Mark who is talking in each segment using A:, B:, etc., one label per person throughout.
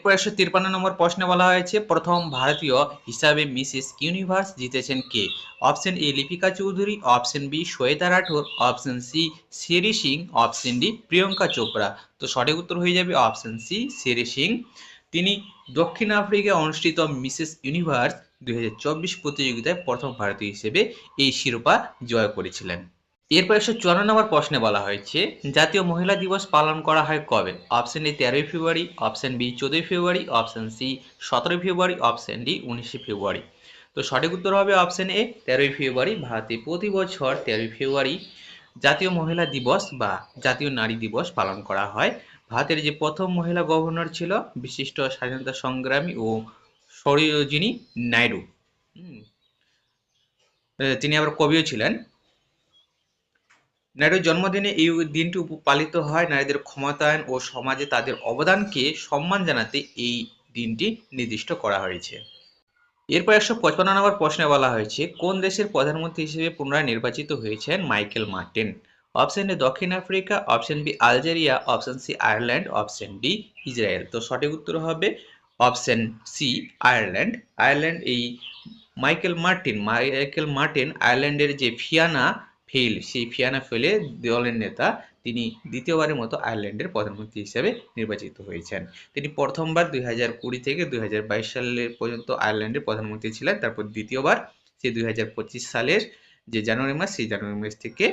A: এরপর 153 নম্বর প্রশ্নে বলা হয়েছে প্রথম ভারতীয় হিসাবে মিসেস ইউনিভার্স জিতেছেন কে? Option A Lipika Chowdhury, option B Shweta Rathore, option C Sherry Singh, option D Priyanka Chopra. তো সঠিক উত্তর হয়ে যাবে অপশন সি শেরি সিং। তিনি দক্ষিণ আফ্রিকায় অনুষ্ঠিত মিসেস ইউনিভার্স 2024 প্রতিযোগিতায় প্রথম ভারতীয় হিসেবে এই শিরোপা জয় করেছিলেন। এরপর 154 নম্বর প্রশ্নে বলা হয়েছে জাতীয় মহিলা দিবস পালন করা হয় কবে? Option A 13 February, option B 14 February, option C 17 February, option D 19 February. তো সঠিক উত্তর হবে অপশন এ 13 ফেব্রুয়ারি। ভারতে প্রতি বছর 13 ফেব্রুয়ারি জাতীয় মহিলা দিবস বা জাতীয় নারী দিবস পালন করা হয়। ভারতের যে প্রথম মহিলা গভর্নর ছিল বিশিষ্ট স্বাধীনতা সংগ্রামী ও সরোজিনী নাইডু। তিনি আবার কবিও ছিলেন। নারীর জন্মদিনে এই দিনটি পালিত হয় নারীদের ক্ষমতায়ন ও সমাজে তাদের অবদানকে সম্মান জানাতে এই দিনটি নির্দিষ্ট করা হয়েছে। এরপর 155 নম্বর প্রশ্নে বলা হয়েছে কোন দেশের প্রধানমন্ত্রী হিসেবে পুনরায় নির্বাচিত হয়েছেন মাইকেল মার্টিন? অপশন এ দক্ষিণ Africa, option B Algeria, option C Ireland, option D Israel. তো সঠিক উত্তর হবে অপশন সি আয়ারল্যান্ড। আয়ারল্যান্ড এই মাইকেল মার্টিন আয়ারল্যান্ডের যে ফিয়ানা ফেইল সেই ফিয়ানা ফেইলের দলের নেতা। তিনি দ্বিতীয়বারের মতো আয়ারল্যান্ডের প্রধানমন্ত্রী হিসেবে নির্বাচিত হয়েছেন। তিনি প্রথমবার 2020 থেকে 2022 সালের পর্যন্ত আয়ারল্যান্ডের প্রধানমন্ত্রী ছিলেন। তারপর দ্বিতীয়বার সে 2025 সালের যে জানুয়ারি মাস সেই জানুয়ারি মাস থেকে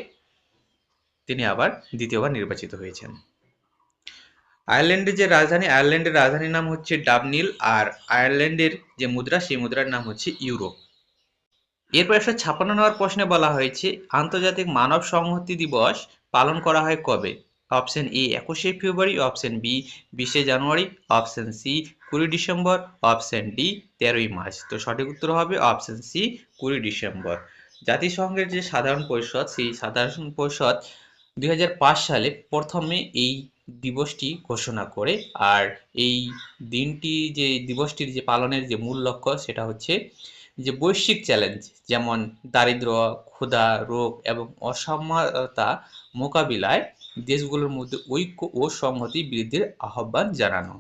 A: তিনি আবার দ্বিতীয়বার নির্বাচিত হয়েছেন। আয়ারল্যান্ডের রাজধানীর নাম হচ্ছে ডাবলিন আর আয়ারল্যান্ডের যে মুদ্রা সেই মুদ্রার নাম হচ্ছে ইউরো। এরপর 156 নম্বর প্রশ্নে বলা হয়েছে আন্তর্জাতিক মানব সংহতি দিবস পালন করা হয় কবে? Option A 21 February, option B 20 January, option C 20 December, option D 13 March. তো সঠিক উত্তর হবে অপশন সি 20 ডিসেম্বর। জাতিসংঘের যে সাধারণ পরিষদ সেই সাধারণ পরিষদ 2005 সালে প্রথমে এই দিবসটি ঘোষণা করে। আর এই দিবসটির যে পালনের যে মূল লক্ষ্য সেটা হচ্ছে যে বৈশ্বিক চ্যালেঞ্জ যেমন দারিদ্র্য, ক্ষুধা, রোগ এবং অসাম্যতা মোকাবিলায় দেশগুলোর মধ্যে ঐক্য ও সংহতি বৃদ্ধির আহ্বান জানানো।